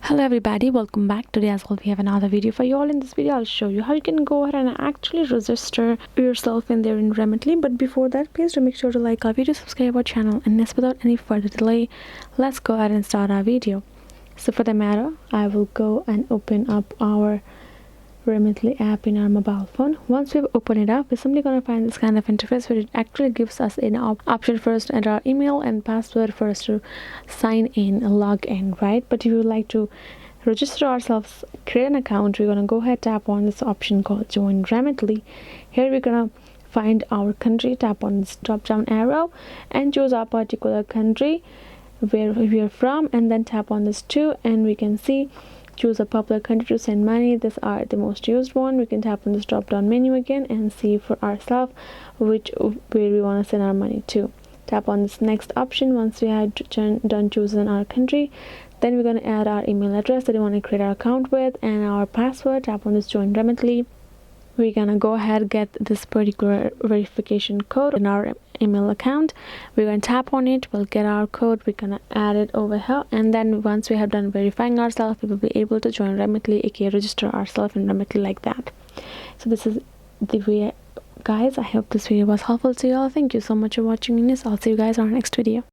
Hello everybody, welcome back. Today as well we have another video for you all. In this video I'll show you how you can go ahead and actually register yourself in there in Remitly. But before that, please do make sure to like our video, subscribe our channel, and yes, without any further delay, let's go ahead and start our video. So for the matter, I will go and open up our Remitly app in our mobile phone. Once we've opened it up, we're simply going to find this kind of interface where it actually gives us an option for us to enter our email and password for us to sign in, log in, right? But if you would like to register ourselves, create an account, we're going to go ahead, tap on this option called join Remitly. Here we're going to find our country, tap on this drop down arrow and choose our particular country where we are from, and then tap on this too, and we can see choose a popular country to send money. These are the most used one. We can tap on this drop down menu again and see for ourselves where we want to send our money to. Tap on this next option. Once we had done choosing our country, then we're going to add our email address that we want to create our account with and our password. Tap on this join Remitly. We're gonna go ahead get this particular verification code in our email account. We're gonna tap on it, we'll get our code, we're gonna add it over here, and then once we have done verifying ourselves, we will be able to join Remitly, aka register ourselves in Remitly like that. So this is the way, guys. I hope this video was helpful to you all. Thank you so much for watching this. I'll see you guys on our next video.